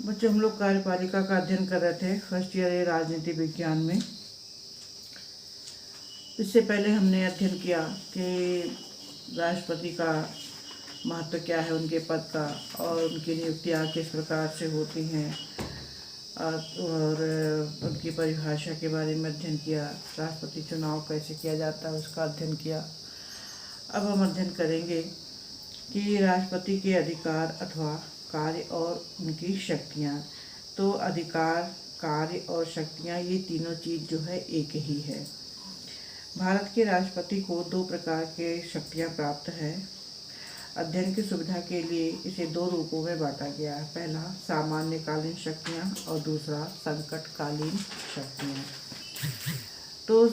बच्चों, हम लोग कार्यपालिका का अध्ययन कर रहे थे फर्स्ट ईयर राजनीति विज्ञान में। इससे पहले हमने अध्ययन किया कि राष्ट्रपति का महत्व क्या है, उनके पद का, और उनकी नियुक्तियाँ किस प्रकार से होती हैं, और उनकी परिभाषा के बारे में अध्ययन किया। राष्ट्रपति चुनाव कैसे किया जाता है उसका अध्ययन किया। अब हम अध्ययन करेंगे कि राष्ट्रपति के अधिकार अथवा कार्य और उनकी शक्तियाँ। तो अधिकार, कार्य और शक्तियाँ, ये तीनों चीज़ जो है एक ही है। भारत के राष्ट्रपति को दो प्रकार के शक्तियाँ प्राप्त है। अध्ययन की सुविधा के लिए इसे दो रूपों में बांटा गया है। पहला सामान्यकालीन शक्तियाँ और दूसरा संकटकालीन शक्तियाँ। तो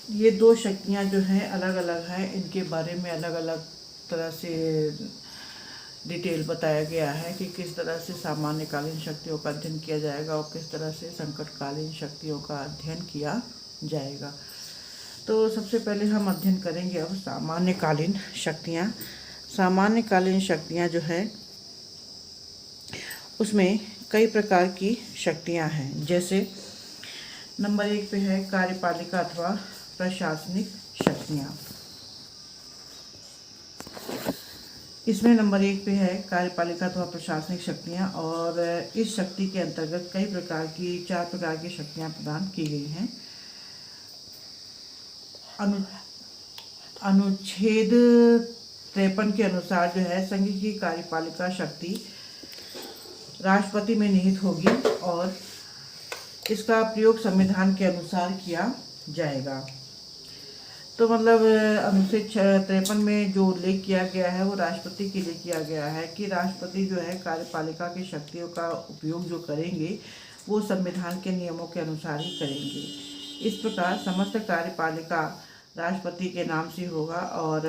ये दो शक्तियाँ जो हैं अलग अलग हैं, इनके बारे में अलग अलग तरह से डिटेल बताया गया है कि किस तरह से सामान्यकालीन शक्तियों का अध्ययन किया जाएगा और किस तरह से संकटकालीन शक्तियों का अध्ययन किया जाएगा। तो सबसे पहले हम अध्ययन करेंगे अब सामान्यकालीन शक्तियाँ। सामान्यकालीन शक्तियाँ जो है उसमें कई प्रकार की शक्तियाँ हैं। जैसे नंबर 1 पे है कार्यपालिका अथवा प्रशासनिक शक्तियाँ। इसमें नंबर 1 पे है कार्यपालिका अथवा प्रशासनिक शक्तियाँ, और इस शक्ति के अंतर्गत कई प्रकार की 4 प्रकार की शक्तियाँ प्रदान की गई हैं। अनुच्छेद 53 के अनुसार जो है संघ की कार्यपालिका शक्ति राष्ट्रपति में निहित होगी और इसका प्रयोग संविधान के अनुसार किया जाएगा। तो मतलब अनुच्छेद 53 में जो उल्लेख किया गया है वो राष्ट्रपति के लिए किया गया है कि राष्ट्रपति जो है कार्यपालिका की शक्तियों का उपयोग जो करेंगे वो संविधान के नियमों के अनुसार ही करेंगे। इस प्रकार समस्त कार्यपालिका राष्ट्रपति के नाम से होगा और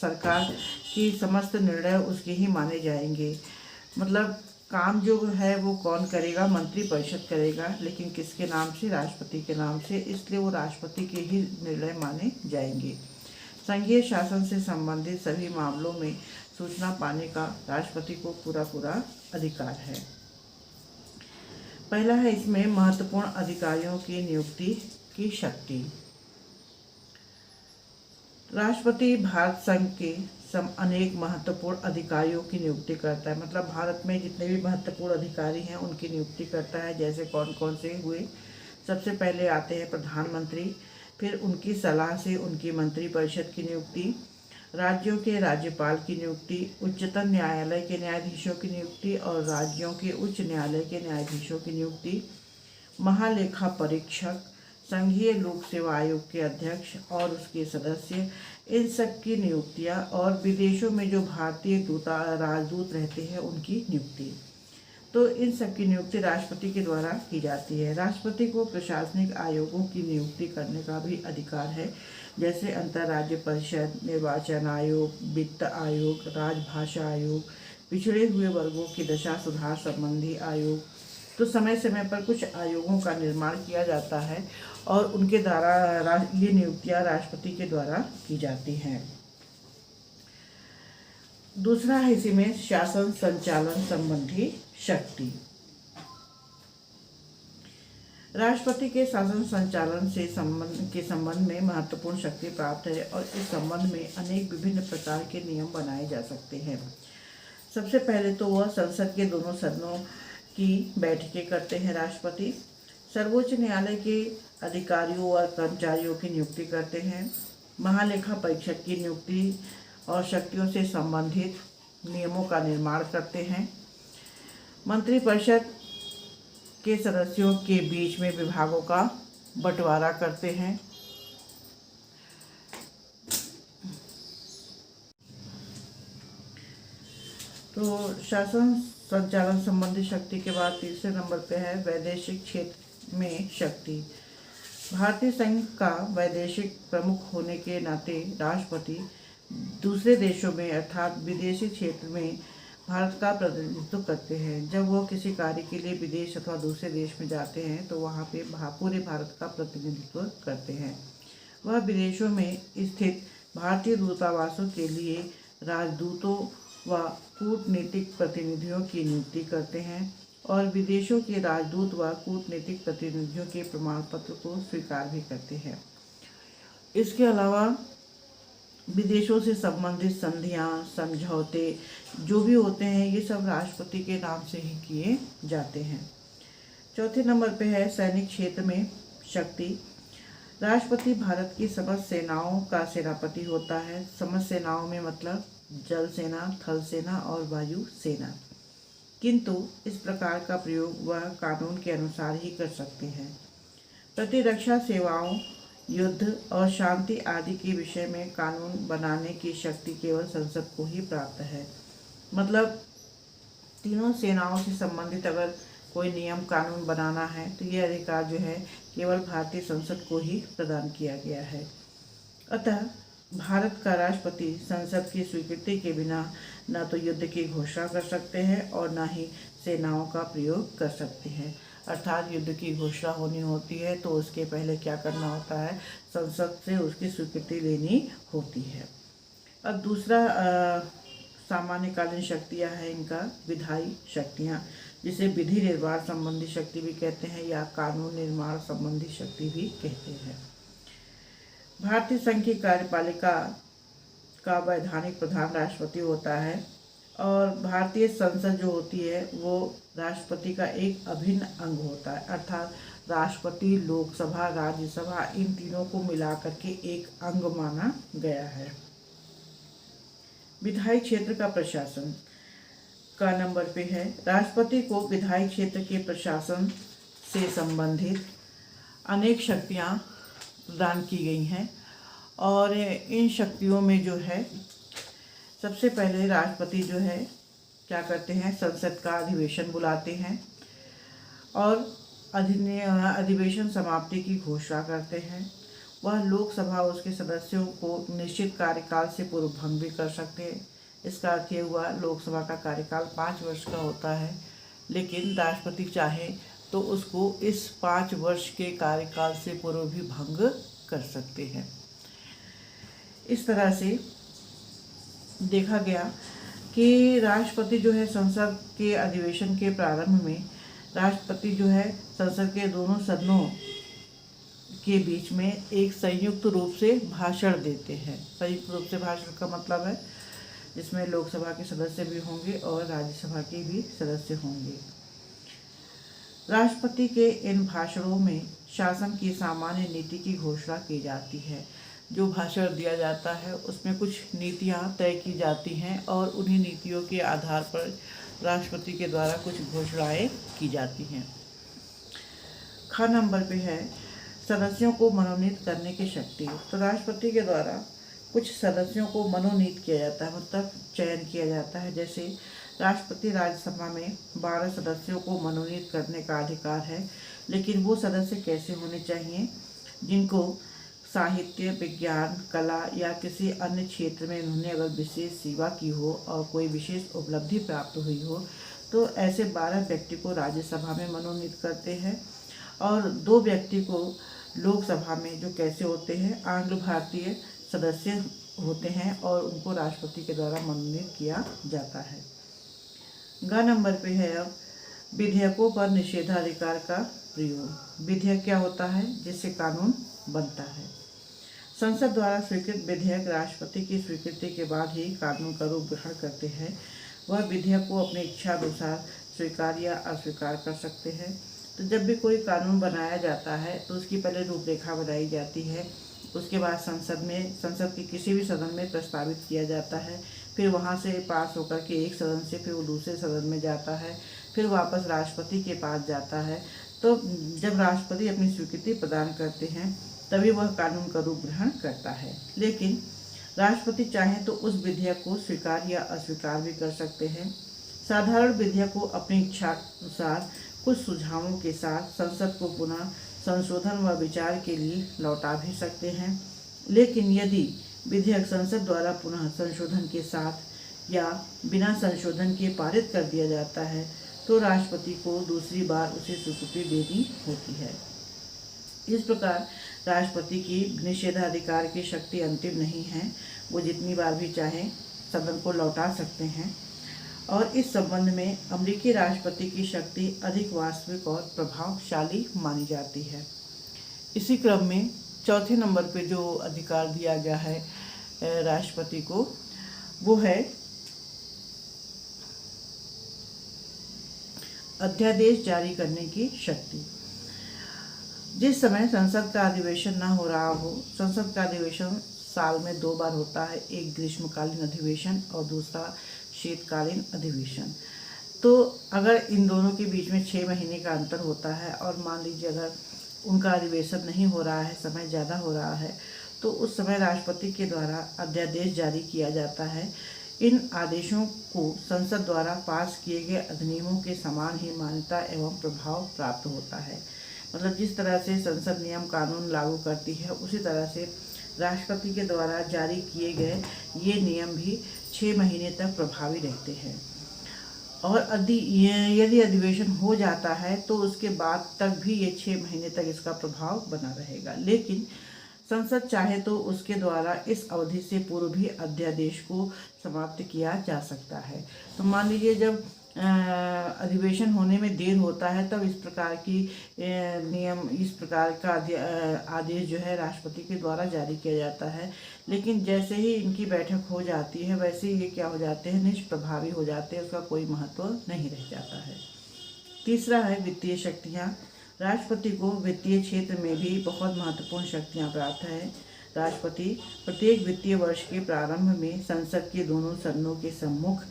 सरकार की समस्त निर्णय उसके ही माने जाएंगे। मतलब काम जो है वो कौन करेगा, मंत्रिपरिषद करेगा, लेकिन किसके नाम से? राष्ट्रपति के नाम से, इसलिए वो राष्ट्रपति के ही निर्णय माने जाएंगे। संघीय शासन से संबंधित सभी मामलों में सूचना पाने का राष्ट्रपति को पूरा अधिकार है। पहला है इसमें महत्वपूर्ण अधिकारियों की नियुक्ति की शक्ति। राष्ट्रपति भारत संघ के अनेक महत्वपूर्ण अधिकारियों की नियुक्ति करता है। मतलब भारत में जितने भी महत्वपूर्ण अधिकारी हैं उनकी नियुक्ति करता है। जैसे कौन कौन से हुए? सबसे पहले आते हैं प्रधानमंत्री, फिर उनकी सलाह से उनकी मंत्रिपरिषद की नियुक्ति, राज्यों के राज्यपाल की नियुक्ति, उच्चतम न्यायालय के न्यायाधीशों की नियुक्ति और राज्यों के उच्च न्यायालय के न्यायाधीशों की नियुक्ति, महालेखा परीक्षक, संघीय लोक सेवा आयोग के अध्यक्ष और उसके सदस्य, इन सब की नियुक्तियां, और विदेशों में जो भारतीय राजदूत रहते हैं उनकी नियुक्ति। तो इन सब की नियुक्ति राष्ट्रपति के द्वारा की जाती है। राष्ट्रपति को प्रशासनिक आयोगों की नियुक्ति करने का भी अधिकार है, जैसे अंतर्राज्य परिषद, निर्वाचन आयोग, वित्त आयोग, राजभाषा आयोग, पिछड़े हुए वर्गों की दशा सुधार संबंधी आयोग। तो समय समय पर कुछ आयोगों का निर्माण किया जाता है और उनके द्वारा ये नियुक्तियां राष्ट्रपति के द्वारा की जाती हैं। दूसरा है इसी में शासन संचालन संबंधी शक्ति। राष्ट्रपति के शासन संचालन से संबंध में महत्वपूर्ण शक्ति प्राप्त है और इस संबंध में अनेक विभिन्न प्रकार के नियम बनाए जा सकते हैं। सबसे पहले तो वह संसद के दोनों सदनों की बैठकें करते हैं। राष्ट्रपति सर्वोच्च न्यायालय के अधिकारियों और कर्मचारियों की नियुक्ति करते हैं। महालेखा परीक्षक की नियुक्ति और शक्तियों से संबंधित नियमों का निर्माण करते हैं। मंत्रिपरिषद के सदस्यों के बीच में विभागों का बंटवारा करते हैं। तो शासन संचालन संबंधी शक्ति के बाद तीसरे नंबर पे है वैदेशिक क्षेत्र में शक्ति। भारतीय संघ का वैदेशिक प्रमुख होने के नाते राष्ट्रपति दूसरे देशों में अर्थात विदेशी क्षेत्र में भारत का प्रतिनिधित्व करते हैं। जब वह किसी कार्य के लिए विदेश अथवा दूसरे देश में जाते हैं तो वहाँ पे पूरे भारत का प्रतिनिधित्व करते हैं। वह विदेशों में स्थित भारतीय दूतावासों के लिए राजदूतों व कूटनीतिक प्रतिनिधियों की नियुक्ति करते हैं और विदेशों के राजदूत व कूटनीतिक प्रतिनिधियों के प्रमाण पत्र को स्वीकार भी करते हैं। इसके अलावा विदेशों से संबंधित संधियां, समझौते जो भी होते हैं ये सब राष्ट्रपति के नाम से ही किए जाते हैं। चौथे नंबर पे है सैनिक क्षेत्र में शक्ति। राष्ट्रपति भारत की समस्त सेनाओं का सेनापति होता है। समस्त सेनाओं में मतलब जल सेना, थल सेना और वायु सेना। किंतु इस प्रकार का प्रयोग वह कानून के अनुसार ही कर सकते हैं। प्रतिरक्षा सेवाओं, युद्ध और शांति आदि के विषय में कानून बनाने की शक्ति केवल संसद को ही प्राप्त है। मतलब तीनों सेनाओं से संबंधित अगर कोई नियम कानून बनाना है तो ये अधिकार जो है केवल भारतीय संसद को ही प्रदान किया गया है। अतः भारत का राष्ट्रपति संसद की स्वीकृति के बिना न तो युद्ध की घोषणा कर सकते हैं और न ही सेनाओं का प्रयोग कर सकते हैं। अर्थात युद्ध की घोषणा होनी होती है तो उसके पहले क्या करना होता है, संसद से उसकी स्वीकृति लेनी होती है। अब दूसरा सामान्यकालीन शक्तियाँ हैं इनका विधायी शक्तियाँ, जिसे विधि निर्माण संबंधी शक्ति भी कहते हैं या कानून निर्माण संबंधी शक्ति भी कहते हैं। भारतीय संघ की कार्यपालिका का वैधानिक प्रधान राष्ट्रपति होता है और भारतीय संसद जो होती है वो राष्ट्रपति का एक अभिन्न अंग होता है। अर्थात राष्ट्रपति, लोकसभा, राज्यसभा इन तीनों को मिलाकर के एक अंग माना गया है। विधायी क्षेत्र का प्रशासन का नंबर पे है। राष्ट्रपति को विधायी क्षेत्र के प्रशासन से संबंधित अनेक शक्तियाँ प्रदान की गई हैं और इन शक्तियों में जो है सबसे पहले राष्ट्रपति जो है क्या करते हैं, संसद का अधिवेशन बुलाते हैं और अधिवेशन समाप्ति की घोषणा करते हैं। वह लोकसभा उसके सदस्यों को निश्चित कार्यकाल से पूर्व भंग भी कर सकते हैं। इसका अर्थ ये हुआ लोकसभा का कार्यकाल 5 वर्ष का होता है, लेकिन राष्ट्रपति चाहे तो उसको इस 5 वर्ष के कार्यकाल से पूर्व भी भंग कर सकते हैं। इस तरह से देखा गया कि राष्ट्रपति जो है संसद के अधिवेशन के प्रारंभ में राष्ट्रपति जो है संसद के दोनों सदनों के बीच में एक संयुक्त रूप से भाषण देते हैं। संयुक्त रूप से भाषण का मतलब है जिसमें लोकसभा के सदस्य भी होंगे और राज्यसभा के भी सदस्य होंगे। राष्ट्रपति के इन भाषणों में शासन की सामान्य नीति की घोषणा की जाती है। जो भाषण दिया जाता है उसमें कुछ नीतियां तय की जाती हैं और उन्हीं नीतियों के आधार पर राष्ट्रपति के द्वारा कुछ घोषणाएं की जाती हैं। ख नंबर पे है सदस्यों को मनोनीत करने की शक्ति। तो राष्ट्रपति के द्वारा कुछ सदस्यों को मनोनीत किया जाता है, मतलब चयन किया जाता है। जैसे राष्ट्रपति राज्यसभा में 12 सदस्यों को मनोनीत करने का अधिकार है, लेकिन वो सदस्य कैसे होने चाहिए, जिनको साहित्य, विज्ञान, कला या किसी अन्य क्षेत्र में उन्होंने अगर विशेष सेवा की हो और कोई विशेष उपलब्धि प्राप्त हुई हो, तो ऐसे 12 व्यक्ति को राज्यसभा में मनोनीत करते हैं और 2 व्यक्ति को लोकसभा में, जो कैसे होते हैं, आंग्ल भारतीय सदस्य होते हैं और उनको राष्ट्रपति के द्वारा मनोनीत किया जाता है। ग नंबर पे है अब विधेयकों पर निषेधाधिकार का प्रयोग। विधेयक क्या होता है, जिससे कानून बनता है। संसद द्वारा स्वीकृत विधेयक राष्ट्रपति की स्वीकृति के बाद ही कानून का रूप ग्रहण करते हैं। वह विधेयक को अपनी इच्छा अनुसार स्वीकार या अस्वीकार कर सकते हैं। तो जब भी कोई कानून बनाया जाता है तो उसकी पहले रूपरेखा बनाई जाती है, उसके बाद संसद के किसी भी सदन में प्रस्तावित किया जाता है, फिर वहाँ से पास होकर के एक सदन से फिर वो दूसरे सदन में जाता है, फिर वापस राष्ट्रपति के पास जाता है। तो जब राष्ट्रपति अपनी स्वीकृति प्रदान करते हैं तभी वह कानून का रूप ग्रहण करता है। लेकिन राष्ट्रपति चाहें तो उस विधेयक को स्वीकार या अस्वीकार भी कर सकते हैं। साधारण विधेयक को अपनी इच्छा अनुसार कुछ सुझावों के साथ संसद को पुनः संशोधन व विचार के लिए लौटा भी सकते हैं। लेकिन यदि विधेयक संसद द्वारा पुनः संशोधन के साथ या बिना संशोधन के पारित कर दिया जाता है तो राष्ट्रपति को दूसरी बार उसे स्वीकृति देनी होती है। इस प्रकार राष्ट्रपति की निषेधाधिकार की शक्ति अंतिम नहीं है, वो जितनी बार भी चाहें सदन को लौटा सकते हैं और इस संबंध में अमेरिकी राष्ट्रपति की शक्ति अधिक वास्तविक और प्रभावशाली मानी जाती है। इसी क्रम में चौथे नंबर पे जो अधिकार दिया गया है राष्ट्रपति को, वो है अध्यादेश जारी करने की शक्ति। जिस समय संसद का अधिवेशन न हो रहा हो, संसद का अधिवेशन साल में 2 बार होता है, एक ग्रीष्मकालीन अधिवेशन और दूसरा शीतकालीन अधिवेशन। तो अगर इन दोनों के बीच में 6 महीने का अंतर होता है और मान लीजिए अगर उनका अधिवेशन नहीं हो रहा है, समय ज़्यादा हो रहा है, तो उस समय राष्ट्रपति के द्वारा अध्यादेश जारी किया जाता है। इन आदेशों को संसद द्वारा पास किए गए अधिनियमों के समान ही मान्यता एवं प्रभाव प्राप्त होता है। मतलब जिस तरह से संसद नियम कानून लागू करती है, उसी तरह से राष्ट्रपति के द्वारा जारी किए गए ये नियम भी 6 महीने तक प्रभावी रहते हैं। और यदि अधिवेशन हो जाता है तो उसके बाद तक भी ये 6 महीने तक इसका प्रभाव बना रहेगा। लेकिन संसद चाहे तो उसके द्वारा इस अवधि से पूर्व भी अध्यादेश को समाप्त किया जा सकता है। तो मान लीजिए जब अधिवेशन होने में देर होता है, तब इस प्रकार की इस प्रकार का आदेश जो है राष्ट्रपति के द्वारा जारी किया जाता है। लेकिन जैसे ही इनकी बैठक हो जाती है, वैसे ही ये क्या हो जाते हैं, निष्प्रभावी हो जाते हैं, उसका कोई महत्व नहीं रह जाता है। तीसरा है वित्तीय शक्तियाँ। राष्ट्रपति को वित्तीय क्षेत्र में भी बहुत महत्वपूर्ण शक्तियाँ प्राप्त हैं। राष्ट्रपति प्रत्येक वित्तीय वर्ष के प्रारंभ में संसद के दोनों सदनों के सम्मुख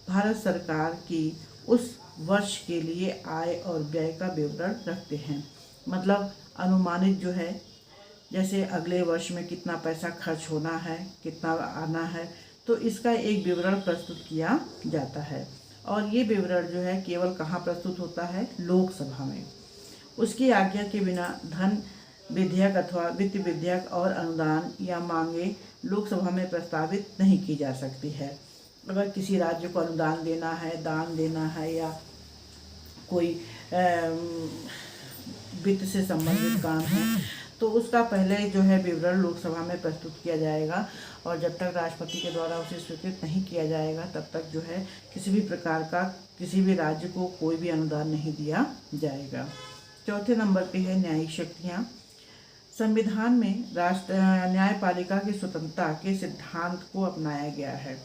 भारत सरकार की उस वर्ष के लिए आय और व्यय का विवरण रखते हैं। मतलब अनुमानित जो है, जैसे अगले वर्ष में कितना पैसा खर्च होना है, कितना आना है, तो इसका एक विवरण प्रस्तुत किया जाता है। और ये विवरण जो है केवल कहाँ प्रस्तुत होता है, लोकसभा में। उसकी आज्ञा के बिना धन विधेयक अथवा वित्त विधेयक और अनुदान या मांगे लोकसभा में प्रस्तावित नहीं की जा सकती है। अगर किसी राज्य को अनुदान देना है, दान देना है या कोई वित्त से संबंधित काम है, तो उसका पहले जो है विवरण लोकसभा में प्रस्तुत किया जाएगा। और जब तक राष्ट्रपति के द्वारा उसे स्वीकृत नहीं किया जाएगा, तब तक जो है किसी भी प्रकार का किसी भी राज्य को कोई भी अनुदान नहीं दिया जाएगा। चौथे नंबर पे है न्यायिक शक्तियाँ। संविधान में न्यायपालिका की स्वतंत्रता के सिद्धांत को अपनाया गया है।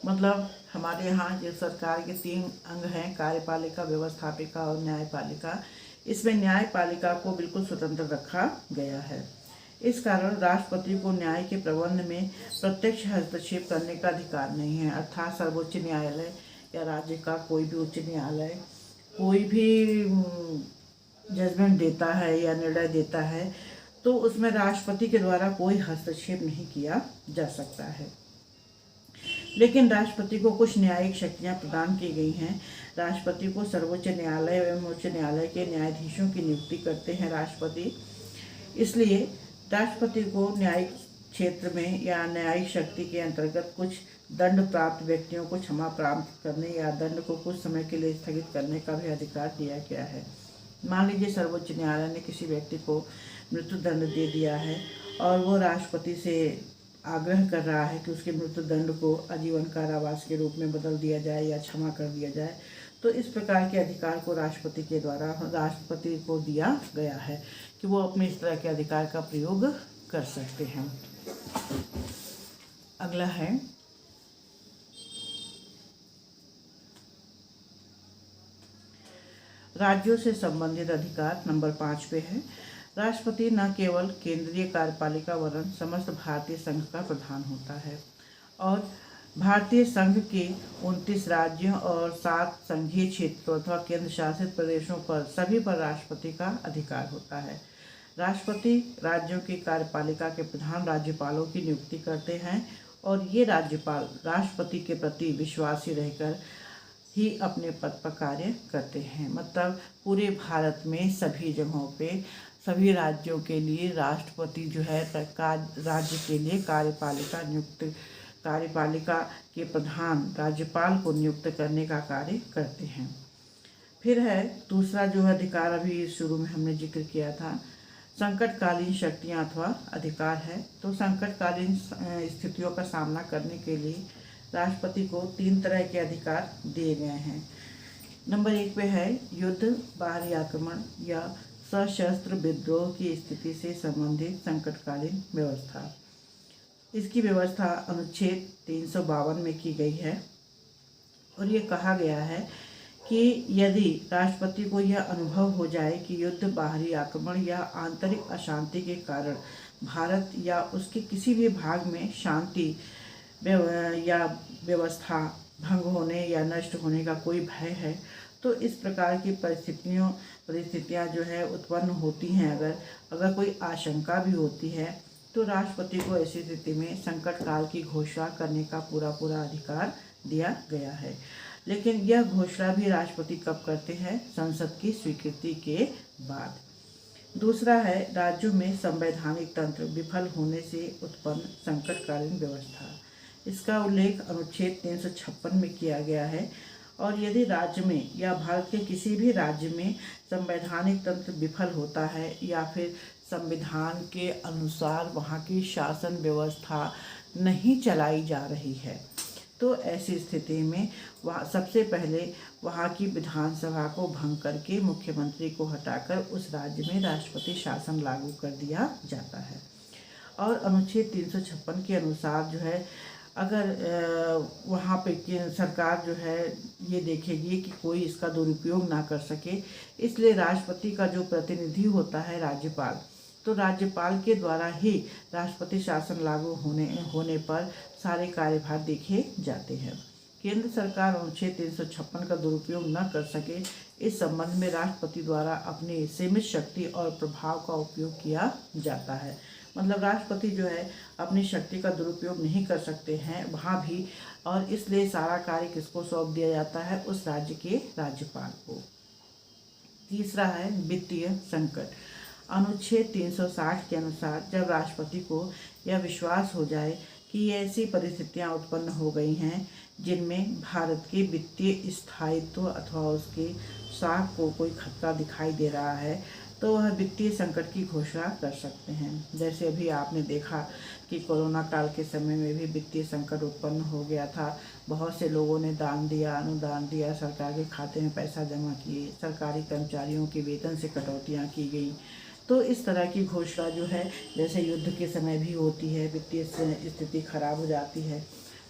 मतलब हमारे यहाँ जो सरकार के 3 अंग हैं, कार्यपालिका, व्यवस्थापिका और न्यायपालिका, इसमें न्यायपालिका को बिल्कुल स्वतंत्र रखा गया है। इस कारण राष्ट्रपति को न्याय के प्रबंध में प्रत्यक्ष हस्तक्षेप करने का अधिकार नहीं है। अर्थात सर्वोच्च न्यायालय या राज्य का कोई भी उच्च न्यायालय कोई भी जजमेंट देता है या निर्णय देता है, तो उसमें राष्ट्रपति के द्वारा कोई हस्तक्षेप नहीं किया जा सकता है। लेकिन राष्ट्रपति को कुछ न्यायिक शक्तियां प्रदान की गई हैं। राष्ट्रपति को सर्वोच्च न्यायालय एवं उच्च न्यायालय के न्यायाधीशों की नियुक्ति करते हैं राष्ट्रपति। इसलिए राष्ट्रपति को न्यायिक क्षेत्र में या न्यायिक शक्ति के अंतर्गत कुछ दंड प्राप्त व्यक्तियों को क्षमा प्राप्त करने या दंड को कुछ समय के लिए स्थगित करने का भी अधिकार दिया गया है। मान लीजिए सर्वोच्च न्यायालय ने किसी व्यक्ति को मृत्यु दंड दे दिया है और वो राष्ट्रपति से आग्रह कर रहा है कि उसके मृत्यु दंड को आजीवन कारावास के रूप में बदल दिया जाए या क्षमा कर दिया जाए, तो इस प्रकार के अधिकार को राष्ट्रपति के द्वारा राष्ट्रपति को दिया गया है कि वो अपने इस तरह के अधिकार का प्रयोग कर सकते हैं। अगला है राज्यों से संबंधित अधिकार। नंबर 5 पे है राष्ट्रपति न केवल केंद्रीय कार्यपालिका वरन समस्त भारतीय संघ का प्रधान होता है और भारतीय संघ के 29 राज्यों और 7 संघीय क्षेत्रों अथवा केंद्र शासित प्रदेशों पर सभी पर राष्ट्रपति का अधिकार होता है। राष्ट्रपति राज्यों की कार्यपालिका के प्रधान राज्यपालों की नियुक्ति करते हैं और ये राज्यपाल राष्ट्रपति के प्रति विश्वासी रहकर ही अपने पद पर कार्य करते हैं। मतलब पूरे भारत में सभी जगहों पे सभी राज्यों के लिए राष्ट्रपति जो है राज्य के लिए कार्यपालिका के प्रधान राज्यपाल को नियुक्त करने का कार्य करते हैं। फिर है दूसरा जो अधिकार, अभी शुरू में हमने जिक्र किया था, संकटकालीन शक्तियाँ अथवा अधिकार है। तो संकटकालीन स्थितियों का सामना करने के लिए राष्ट्रपति को 3 तरह के अधिकार दिए गए हैं। नंबर 1 पे है युद्ध, बाहरी आक्रमण या सशस्त्र विद्रोह की स्थिति से संबंधित संकटकालीन व्यवस्था। इसकी व्यवस्था अनुच्छेद 352 में की गई है और ये कहा गया है कि यदि राष्ट्रपति को यह अनुभव हो जाए कि युद्ध, बाहरी आक्रमण या आंतरिक अशांति के कारण भारत या उसके किसी भी भाग में शांति या व्यवस्था भंग होने या नष्ट होने का कोई भय है, तो इस प्रकार की परिस्थितियां जो है उत्पन्न होती हैं, अगर कोई आशंका भी होती है, तो राष्ट्रपति को ऐसी स्थिति में संकट काल की घोषणा करने का पूरा अधिकार दिया गया है। लेकिन यह घोषणा भी राष्ट्रपति कब करते हैं? संसद की स्वीकृति के बाद। दूसरा है राज्यों में संवैधानिक तंत्र विफल होने से उत्पन्न संकटकालीन व्यवस्था। इसका उल्लेख अनुच्छेद 356 में किया गया है और यदि राज्य में या भारत के किसी भी राज्य में संवैधानिक तंत्र विफल होता है या फिर संविधान के अनुसार वहाँ की शासन व्यवस्था नहीं चलाई जा रही है, तो ऐसी स्थिति में वहाँ सबसे पहले वहाँ की विधानसभा को भंग करके मुख्यमंत्री को हटाकर उस राज्य में राष्ट्रपति शासन लागू कर दिया जाता है। और अनुच्छेद 356 के अनुसार जो है, अगर वहाँ पे सरकार जो है ये देखेगी कि कोई इसका दुरुपयोग ना कर सके, इसलिए राष्ट्रपति का जो प्रतिनिधि होता है राज्यपाल, तो राज्यपाल के द्वारा ही राष्ट्रपति शासन लागू होने पर सारे कार्यभार देखे जाते हैं। केंद्र सरकार अनुच्छेद 356 का दुरुपयोग न कर सके, इस संबंध में राष्ट्रपति द्वारा अपनी सीमित शक्ति और प्रभाव का उपयोग किया जाता है। मतलब राष्ट्रपति जो है अपनी शक्ति का दुरुपयोग नहीं कर सकते हैं वहाँ भी, और इसलिए सारा कार्य किसको सौंप दिया जाता है? उस राज्य के राज्यपाल को। तीसरा है वित्तीय संकट। अनुच्छेद 360 के अनुसार जब राष्ट्रपति को यह विश्वास हो जाए कि ऐसी परिस्थितियां उत्पन्न हो गई हैं जिनमें भारत के वित्तीय स्थायित्व अथवा उसके साख को कोई खतरा दिखाई दे रहा है, तो वह वित्तीय संकट की घोषणा कर सकते हैं। जैसे अभी आपने देखा कि कोरोना काल के समय में भी वित्तीय संकट उत्पन्न हो गया था। बहुत से लोगों ने दान दिया, अनुदान दिया, सरकार के खाते में पैसा जमा किए, सरकारी कर्मचारियों के वेतन से कटौतियाँ की गई। तो इस तरह की घोषणा जो है, जैसे युद्ध के समय भी होती है, वित्तीय स्थिति खराब हो जाती है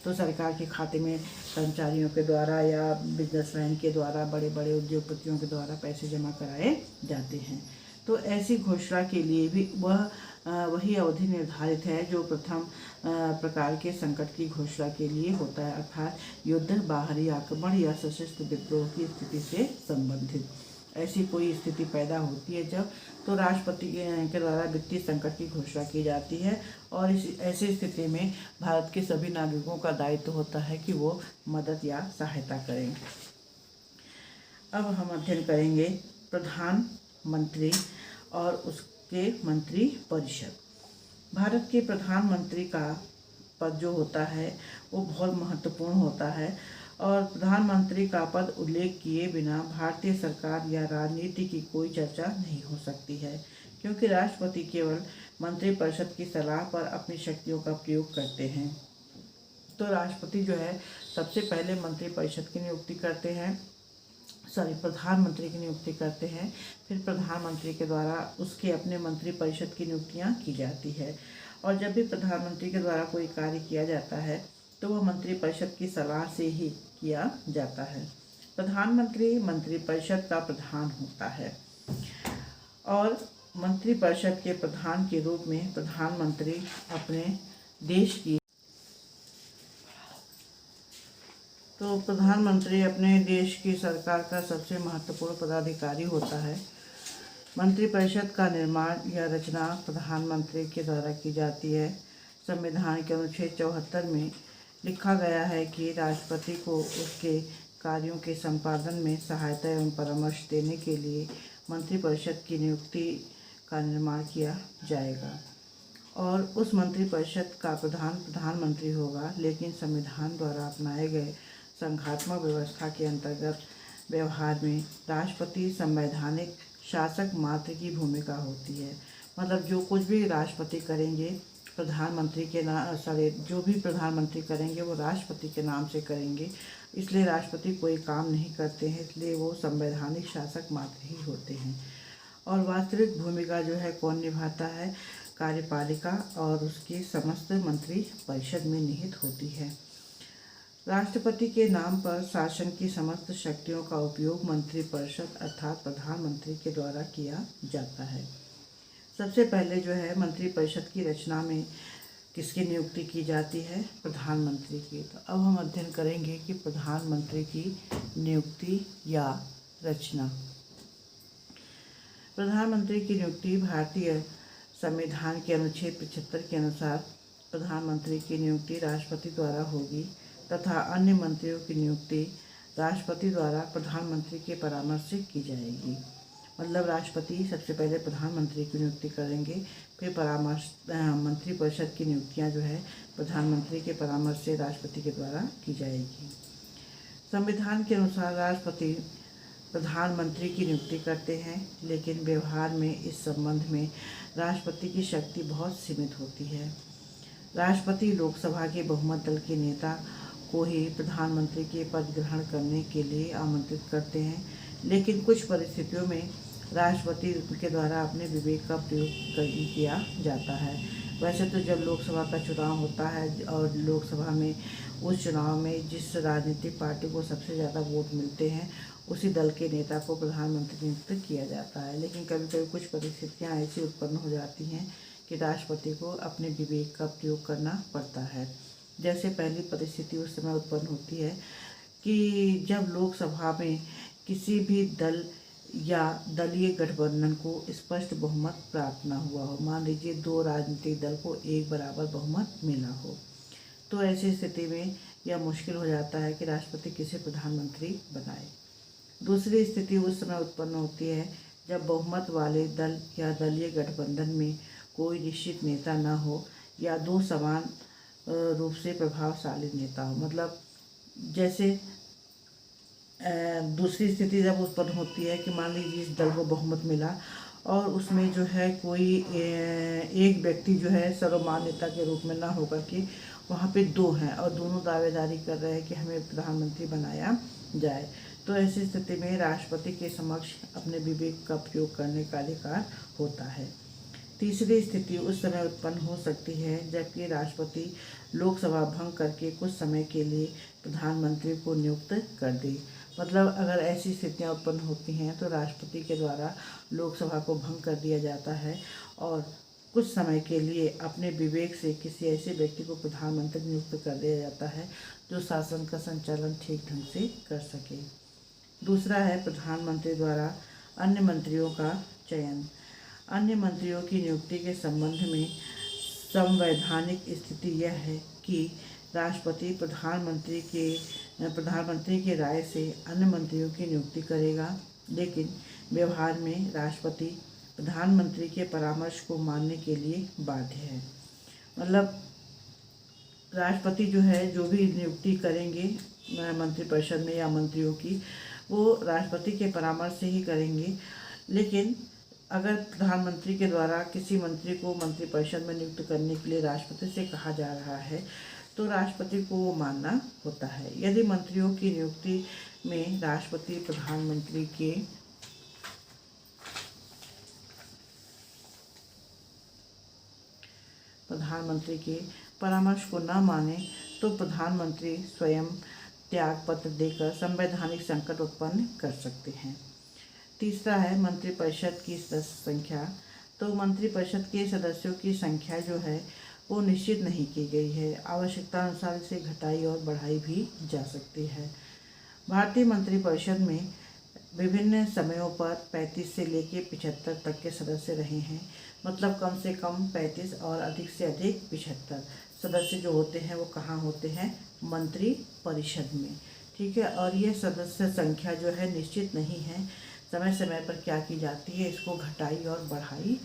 तो सरकार के खाते में कर्मचारियों के द्वारा या बिजनेसमैन के द्वारा, बड़े बड़े उद्योगपतियों के द्वारा पैसे जमा कराए जाते हैं। तो ऐसी घोषणा के लिए भी वही अवधि निर्धारित है जो प्रथम प्रकार के संकट की घोषणा के लिए होता है, अर्थात युद्ध, बाहरी आक्रमण या सशस्त्र विद्रोह की स्थिति से संबंधित ऐसी कोई स्थिति पैदा होती है जब, तो राष्ट्रपति के द्वारा वित्तीय संकट की घोषणा की जाती है। और इस ऐसी स्थिति में भारत के सभी नागरिकों का दायित्व होता है कि वो मदद या सहायता करें। अब हम अध्ययन करेंगे प्रधानमंत्री और उसके मंत्री परिषद। भारत के प्रधानमंत्री का पद जो होता है वो बहुत महत्वपूर्ण होता है और प्रधानमंत्री का पद उल्लेख किए बिना भारतीय सरकार या राजनीति की कोई चर्चा नहीं हो सकती है, क्योंकि राष्ट्रपति केवल मंत्रिपरिषद की सलाह पर अपनी शक्तियों का प्रयोग करते हैं। तो राष्ट्रपति जो है सबसे पहले मंत्रिपरिषद की नियुक्ति करते हैं, प्रधानमंत्री की नियुक्ति करते हैं, फिर प्रधानमंत्री के द्वारा उसके अपने मंत्रिपरिषद की नियुक्तियां की जाती है। और जब भी प्रधानमंत्री के द्वारा कोई कार्य किया जाता है तो वह मंत्रिपरिषद की सलाह से ही किया जाता है। प्रधानमंत्री मंत्रिपरिषद का प्रधान होता है और मंत्रिपरिषद के प्रधान के रूप में प्रधानमंत्री अपने देश की प्रधानमंत्री अपने देश की सरकार का सबसे महत्वपूर्ण पदाधिकारी होता है। मंत्रिपरिषद का निर्माण या रचना प्रधानमंत्री के द्वारा की जाती है। संविधान के अनुच्छेद 74 में लिखा गया है कि राष्ट्रपति को उसके कार्यों के संपादन में सहायता एवं परामर्श देने के लिए मंत्रिपरिषद की नियुक्ति का निर्माण किया जाएगा और उस मंत्रिपरिषद का प्रधानमंत्री होगा। लेकिन संविधान द्वारा अपनाए गए संघात्मक व्यवस्था के अंतर्गत व्यवहार में राष्ट्रपति संवैधानिक शासक मात्र की भूमिका होती है। मतलब जो कुछ भी राष्ट्रपति करेंगे प्रधानमंत्री के नाम जो भी प्रधानमंत्री करेंगे वो राष्ट्रपति के नाम से करेंगे। इसलिए राष्ट्रपति कोई काम नहीं करते हैं, इसलिए वो संवैधानिक शासक मात्र ही होते हैं। और वास्तविक भूमिका जो है कौन निभाता है? कार्यपालिका और उसकी समस्त मंत्री परिषद में निहित होती है। राष्ट्रपति के नाम पर शासन की समस्त शक्तियों का उपयोग मंत्रिपरिषद अर्थात प्रधानमंत्री के द्वारा किया जाता है। सबसे पहले जो है मंत्रिपरिषद की रचना में किसकी नियुक्ति की जाती है? प्रधानमंत्री की। तो अब हम अध्ययन करेंगे कि प्रधानमंत्री की नियुक्ति या रचना। प्रधानमंत्री की नियुक्ति भारतीय संविधान के अनुच्छेद 75 के अनुसार प्रधानमंत्री की नियुक्ति राष्ट्रपति द्वारा होगी तथा अन्य मंत्रियों की नियुक्ति राष्ट्रपति द्वारा प्रधानमंत्री के परामर्श से की जाएगी। मतलब राष्ट्रपति सबसे पहले प्रधानमंत्री की नियुक्ति करेंगे, फिर मंत्रिपरिषद की नियुक्तियां जो है प्रधानमंत्री के परामर्श से राष्ट्रपति के द्वारा की जाएगी। संविधान के अनुसार राष्ट्रपति प्रधानमंत्री की नियुक्ति करते हैं, लेकिन व्यवहार में इस संबंध में राष्ट्रपति की शक्ति बहुत सीमित होती है। राष्ट्रपति लोकसभा के बहुमत दल के नेता को ही प्रधानमंत्री के पद ग्रहण करने के लिए आमंत्रित करते हैं, लेकिन कुछ परिस्थितियों में राष्ट्रपति के द्वारा अपने विवेक का प्रयोग किया जाता है। वैसे तो जब लोकसभा का चुनाव होता है और लोकसभा में उस चुनाव में जिस राजनीतिक पार्टी को सबसे ज़्यादा वोट मिलते हैं उसी दल के नेता को प्रधानमंत्री नियुक्त किया जाता है। लेकिन कभी कभी कुछ परिस्थितियां ऐसी उत्पन्न हो जाती हैं कि राष्ट्रपति को अपने विवेक का प्रयोग करना पड़ता है। जैसे पहली परिस्थिति उस समय उत्पन्न होती है कि जब लोकसभा में किसी भी दल या दलीय गठबंधन को स्पष्ट बहुमत प्राप्त न हुआ हो। मान लीजिए दो राजनीतिक दल को एक बराबर बहुमत मिला हो, तो ऐसी स्थिति में यह मुश्किल हो जाता है कि राष्ट्रपति किसे प्रधानमंत्री बनाए। दूसरी स्थिति उस समय उत्पन्न होती है जब बहुमत वाले दल या दलीय गठबंधन में कोई निश्चित नेता न हो या दो समान रूप से प्रभावशाली नेता हो। मतलब जैसे दूसरी स्थिति जब उत्पन्न होती है कि मान लीजिए इस दल को बहुमत मिला और उसमें जो है कोई एक व्यक्ति जो है सर्वमान्य नेता के रूप में ना होकर के वहाँ पे दो हैं और दोनों दावेदारी कर रहे हैं कि हमें प्रधानमंत्री बनाया जाए। तो ऐसी स्थिति में राष्ट्रपति के समक्ष अपने विवेक का प्रयोग करने का अधिकार होता है। तीसरी स्थिति उस समय उत्पन्न हो सकती है जबकि राष्ट्रपति लोकसभा भंग करके कुछ समय के लिए प्रधानमंत्री को नियुक्त कर दे। मतलब अगर ऐसी स्थितियां उत्पन्न होती हैं तो राष्ट्रपति के द्वारा लोकसभा को भंग कर दिया जाता है और कुछ समय के लिए अपने विवेक से किसी ऐसे व्यक्ति को प्रधानमंत्री नियुक्त कर दिया जाता है जो शासन का संचालन ठीक ढंग से कर सके। दूसरा है प्रधानमंत्री द्वारा अन्य मंत्रियों का चयन। अन्य मंत्रियों की नियुक्ति के संबंध में संवैधानिक स्थिति यह है कि राष्ट्रपति प्रधानमंत्री की राय से अन्य मंत्रियों की नियुक्ति करेगा, लेकिन व्यवहार में राष्ट्रपति प्रधानमंत्री के परामर्श को मानने के लिए बाध्य है। मतलब राष्ट्रपति जो है जो भी नियुक्ति करेंगे मंत्रिपरिषद में या मंत्रियों की, वो राष्ट्रपति के परामर्श से ही करेंगे। लेकिन अगर प्रधानमंत्री के द्वारा किसी मंत्री को मंत्रिपरिषद में नियुक्त करने के लिए राष्ट्रपति से कहा जा रहा है तो राष्ट्रपति को वो मानना होता है। यदि मंत्रियों की नियुक्ति में राष्ट्रपति प्रधानमंत्री के परामर्श को न माने तो प्रधानमंत्री स्वयं त्यागपत्र देकर संवैधानिक संकट उत्पन्न कर सकते हैं। तीसरा है मंत्रिपरिषद की सदस्य संख्या। तो मंत्रिपरिषद के सदस्यों की संख्या जो है वो निश्चित नहीं की गई है, आवश्यकता अनुसार इसे घटाई और बढ़ाई भी जा सकती है। भारतीय मंत्रिपरिषद में विभिन्न समयों पर 35 से लेकर 75 तक के सदस्य रहे हैं। मतलब कम से कम 35 और अधिक से अधिक 75 सदस्य जो होते हैं वो कहाँ होते हैं? मंत्रिपरिषद में। ठीक है, और ये सदस्य संख्या जो है निश्चित नहीं है, समय समय पर क्या की जाती है, इसको घटाई और बढ़ाई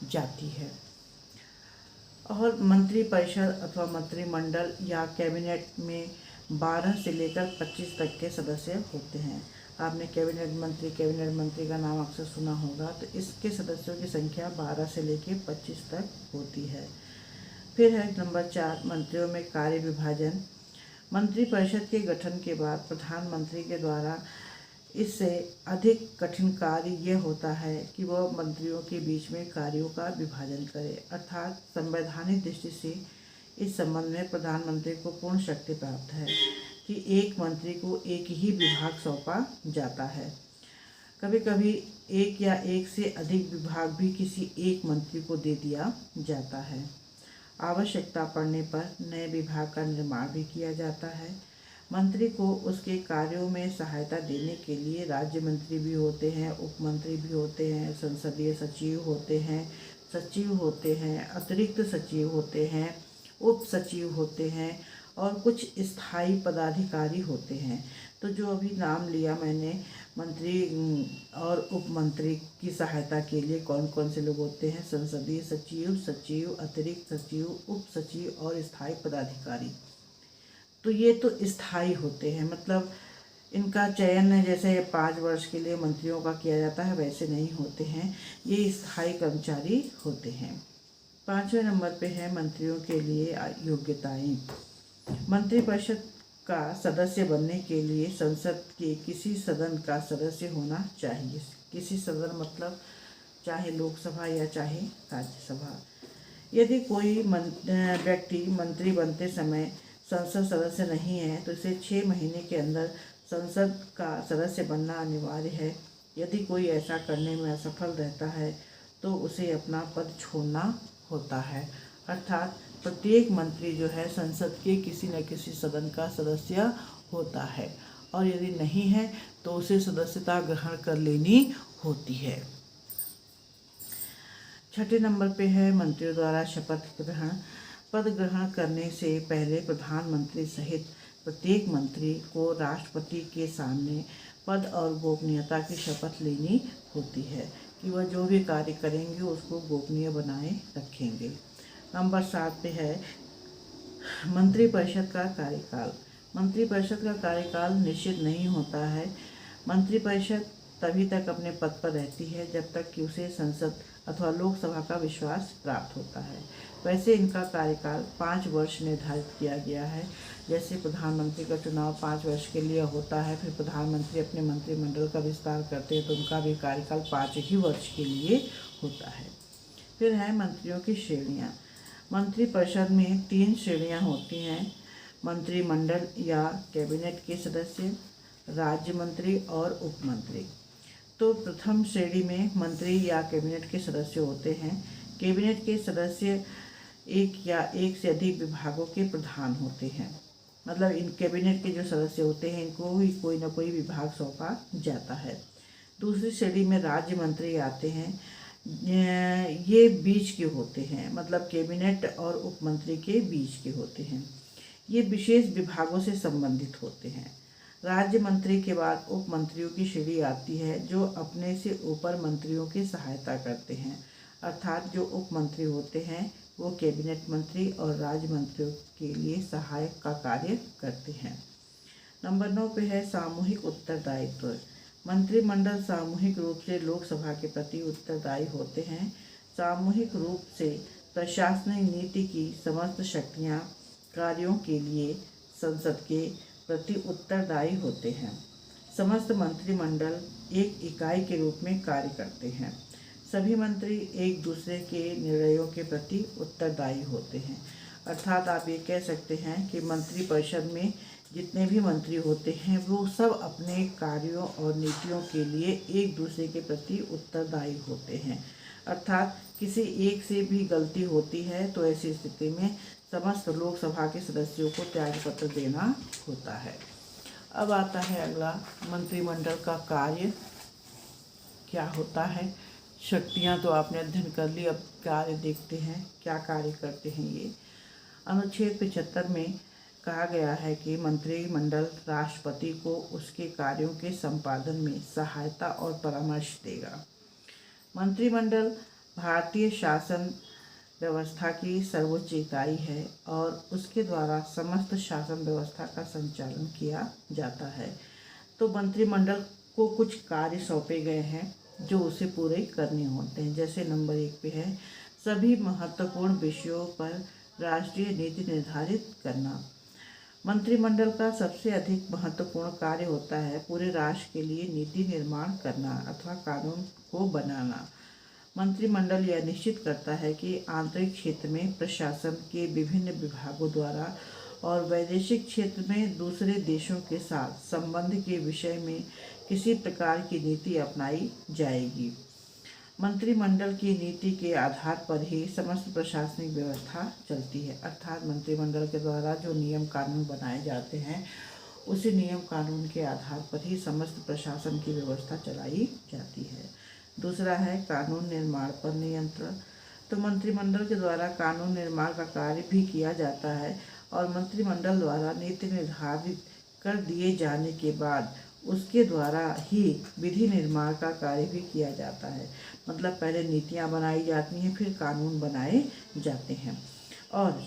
जाती है। और मंत्रिपरिषद अथवा मंत्रिमंडल या कैबिनेट में 12 से लेकर 25 तक के सदस्य होते हैं। आपने कैबिनेट मंत्री का नाम अक्सर सुना होगा। तो इसके सदस्यों की संख्या 12 से लेकर 25 तक होती है। फिर है नंबर 4, मंत्रियों में कार्य विभाजन। मंत्रिपरिषद के गठन के बाद प्रधानमंत्री के द्वारा इससे अधिक कठिन कार्य यह होता है कि वह मंत्रियों के बीच में कार्यों का विभाजन करे, अर्थात संवैधानिक दृष्टि से इस संबंध में प्रधानमंत्री को पूर्ण शक्ति प्राप्त है कि एक मंत्री को एक ही विभाग सौंपा जाता है। कभी कभी एक या एक से अधिक विभाग भी किसी एक मंत्री को दे दिया जाता है। आवश्यकता पड़ने पर नए विभाग का निर्माण भी किया जाता है। मंत्री को उसके कार्यों में सहायता देने के लिए राज्य मंत्री भी होते हैं, उप मंत्री भी होते हैं, संसदीय सचिव होते हैं, सचिव होते हैं, अतिरिक्त सचिव होते हैं, उप सचिव होते हैं और कुछ स्थायी पदाधिकारी होते हैं। तो जो अभी नाम लिया मैंने, मंत्री और उप मंत्री की सहायता के लिए कौन कौन से लोग होते हैं? संसदीय सचिव, सचिव, अतिरिक्त सचिव, उप सचिव और स्थायी पदाधिकारी। तो ये तो स्थायी होते हैं, मतलब इनका चयन जैसे 5 वर्ष के लिए मंत्रियों का किया जाता है वैसे नहीं होते हैं, ये स्थायी कर्मचारी होते हैं। 5वें नंबर पे है मंत्रियों के लिए योग्यताएं। मंत्रिपरिषद का सदस्य बनने के लिए संसद के किसी सदन का सदस्य होना चाहिए। किसी सदन मतलब चाहे लोकसभा या चाहे राज्यसभा। यदि कोई व्यक्ति मंत्री बनते समय संसद सदस्य नहीं है तो इसे 6 महीने के अंदर संसद का सदस्य बनना अनिवार्य है। यदि कोई ऐसा करने में असफल रहता है तो उसे अपना पद छोड़ना होता है। अर्थात प्रत्येक मंत्री जो है संसद के किसी न किसी सदन का सदस्य होता है और यदि नहीं है तो उसे सदस्यता ग्रहण कर लेनी होती है। 6ठे नंबर पे है मंत्रियों द्वारा शपथ ग्रहण। पद ग्रहण करने से पहले प्रधानमंत्री सहित प्रत्येक मंत्री को राष्ट्रपति के सामने पद और गोपनीयता की शपथ लेनी होती है कि वह जो भी कार्य करेंगे उसको गोपनीय बनाए रखेंगे। नंबर 7 पे है मंत्रिपरिषद का कार्यकाल। मंत्रिपरिषद का कार्यकाल निश्चित नहीं होता है। मंत्रिपरिषद तभी तक अपने पद पर रहती है जब तक कि उसे संसद अथवा लोकसभा का विश्वास प्राप्त होता है। वैसे इनका कार्यकाल 5 वर्ष निर्धारित किया गया है। जैसे प्रधानमंत्री का चुनाव 5 वर्ष के लिए होता है, फिर प्रधानमंत्री अपने मंत्रिमंडल का विस्तार करते हैं तो उनका भी कार्यकाल 5 ही वर्ष के लिए होता है। फिर है मंत्रियों की श्रेणियाँ। मंत्रिपरिषद में 3 श्रेणियाँ होती हैं: मंत्रिमंडल या कैबिनेट के सदस्य, राज्य मंत्री और उप मंत्री। तो प्रथम श्रेणी में मंत्री या कैबिनेट के सदस्य होते हैं। कैबिनेट के सदस्य एक या एक से अधिक विभागों के प्रधान होते हैं, मतलब इन कैबिनेट के जो सदस्य होते हैं इनको ही कोई ना कोई विभाग सौंपा जाता है। दूसरी श्रेणी में राज्य मंत्री आते हैं। ये बीच के होते हैं, मतलब कैबिनेट और उप मंत्री के बीच के होते हैं। ये विशेष विभागों से संबंधित होते हैं। राज्य मंत्री के बाद उप मंत्रियों की श्रेणी आती है जो अपने से ऊपर मंत्रियों की सहायता करते हैं, अर्थात जो उप मंत्री होते हैं वो कैबिनेट मंत्री और राज्य मंत्रियों के लिए सहायक का कार्य करते हैं। नंबर 9 पे है सामूहिक उत्तरदायित्व। मंत्रिमंडल सामूहिक रूप से लोकसभा के प्रति उत्तरदायी होते हैं। सामूहिक रूप से प्रशासनिक नीति की समस्त शक्तियाँ कार्यों के लिए संसद के प्रति उत्तरदायी होते हैं। समस्त मंत्रिमंडल एक इकाई के रूप में कार्य करते हैं। सभी मंत्री एक दूसरे के निर्णयों के प्रति उत्तरदायी होते हैं। अर्थात आप ये कह सकते हैं कि मंत्रिपरिषद में जितने भी मंत्री होते हैं वो सब अपने कार्यों और नीतियों के लिए एक दूसरे के प्रति उत्तरदायी होते हैं। अर्थात किसी एक से भी गलती होती है तो ऐसी स्थिति में समस्त लोकसभा के सदस्यों को त्यागपत्र देना होता है। अब आता है अगला, मंत्रिमंडल का कार्य क्या होता है। शक्तियाँ तो आपने अध्ययन कर ली, अब कार्य देखते हैं क्या कार्य करते हैं ये। अनुच्छेद 75 में कहा गया है कि मंत्रिमंडल राष्ट्रपति को उसके कार्यों के संपादन में सहायता और परामर्श देगा। मंत्रिमंडल भारतीय शासन व्यवस्था की सर्वोच्च इकाई है और उसके द्वारा समस्त शासन व्यवस्था का संचालन किया जाता है। तो मंत्रिमंडल को कुछ कार्य सौंपे गए हैं जो उसे पूरे करने होते हैं। जैसे नंबर 1 पे है सभी महत्वपूर्ण विषयों पर राष्ट्रीय नीति निर्धारित करना। मंत्रिमंडल का सबसे अधिक महत्वपूर्ण कार्य होता है पूरे राष्ट्र के लिए नीति निर्माण करना अथवा कानून को बनाना। मंत्रिमंडल यह निश्चित करता है कि आंतरिक क्षेत्र में प्रशासन के विभिन्न विभागों द्वारा और वैदेशिक क्षेत्र में दूसरे देशों के साथ संबंध के विषय में किसी प्रकार की नीति अपनाई जाएगी। मंत्रिमंडल की नीति के आधार पर ही समस्त प्रशासनिक व्यवस्था चलती है, अर्थात मंत्रिमंडल के द्वारा जो नियम कानून बनाए जाते हैं उसी नियम कानून के आधार पर ही समस्त प्रशासन की व्यवस्था चलाई जाती है। दूसरा है कानून निर्माण पर नियंत्रण। तो मंत्रिमंडल के द्वारा कानून निर्माण का कार्य भी किया जाता है और मंत्रिमंडल द्वारा नीति निर्धारित कर दिए जाने के बाद उसके द्वारा ही विधि निर्माण का कार्य भी किया जाता है। मतलब पहले नीतियाँ बनाई जाती हैं, फिर कानून बनाए जाते हैं और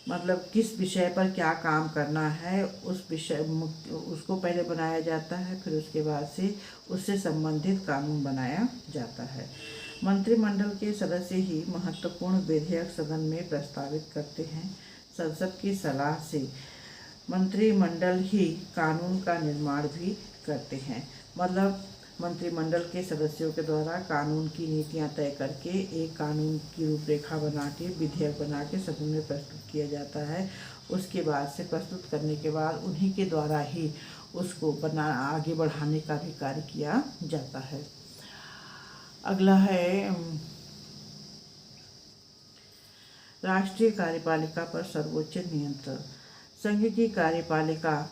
मतलब किस विषय पर क्या काम करना है उस विषय उसको पहले बनाया जाता है, फिर उसके बाद से उससे संबंधित कानून बनाया जाता है। मंत्रिमंडल के सदस्य ही महत्वपूर्ण विधेयक सदन में प्रस्तावित करते हैं। संसद की सलाह से मंत्रिमंडल ही कानून का निर्माण भी करते हैं। मतलब मंत्रिमंडल के सदस्यों के द्वारा कानून की नीतियां तय करके एक कानून की रूपरेखा बना के विधेयक बना के सदन में प्रस्तुत किया जाता है। उसके बाद से प्रस्तुत करने के बाद उन्हीं के द्वारा ही उसको आगे बढ़ाने का भी कार्य किया जाता है। अगला है राष्ट्रीय कार्यपालिका पर सर्वोच्च नियंत्रण। संघ की कार्यपालिका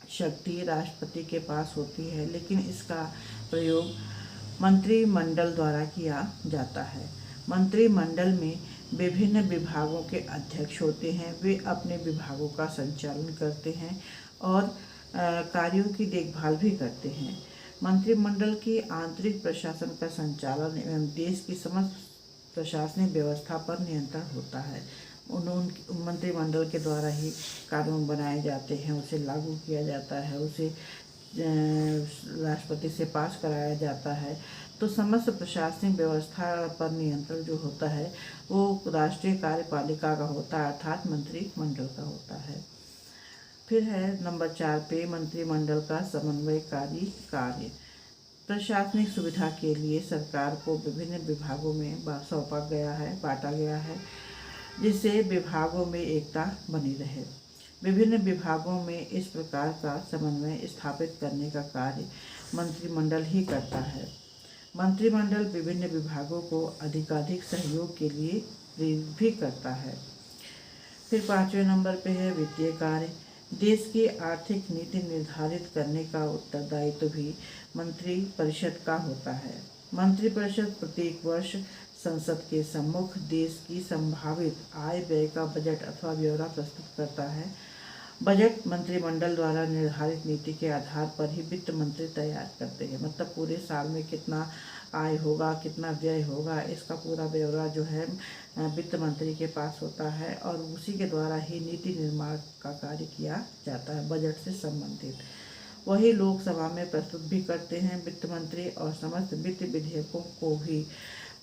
शक्ति राष्ट्रपति के पास होती है, लेकिन इसका प्रयोग मंत्रिमंडल द्वारा किया जाता है। मंत्रिमंडल में विभिन्न विभागों के अध्यक्ष होते हैं। वे अपने विभागों का संचालन करते हैं और कार्यों की देखभाल भी करते हैं। मंत्रिमंडल की आंतरिक प्रशासन का संचालन एवं देश की समस्त प्रशासनिक व्यवस्था पर नियंत्रण होता है। मंत्रिमंडल के द्वारा ही कानून बनाए जाते हैं, उसे लागू किया जाता है, उसे राष्ट्रपति से पास कराया जाता है। तो समस्त प्रशासनिक व्यवस्था पर नियंत्रण जो होता है वो राष्ट्रीय कार्यपालिका का होता है, अर्थात मंत्रिमंडल का होता है। फिर है नंबर 4 पे मंत्रिमंडल का समन्वयकारी कार्य। प्रशासनिक सुविधा के लिए सरकार को विभिन्न विभागों में बांटा गया है, जिससे विभागों में एकता बनी रहे। विभिन्न विभागों में इस प्रकार का समन्वय स्थापित करने का कार्य मंत्रिमंडल ही करता है। मंत्रिमंडल विभिन्न विभागों को अधिकाधिक सहयोग के लिए प्रेरित भी करता है। फिर 5वें नंबर पे है वित्तीय कार्य। देश की आर्थिक नीति निर्धारित करने का उत्तरदायित्व भी मंत्रिपरिषद का होता है। मंत्रिपरिषद प्रत्येक वर्ष संसद के सम्मुख देश की संभावित आय व्यय का बजट अथवा ब्यौरा प्रस्तुत करता है। बजट मंत्रिमंडल द्वारा निर्धारित नीति के आधार पर ही वित्त मंत्री तैयार करते हैं। मतलब पूरे साल में कितना आय होगा, कितना व्यय होगा, इसका पूरा ब्यौरा जो है वित्त मंत्री के पास होता है और उसी के द्वारा ही नीति निर्माण का कार्य किया जाता है बजट से संबंधित। वही लोकसभा में प्रस्तुत भी करते हैं वित्त मंत्री और समस्त वित्त विधेयकों को भी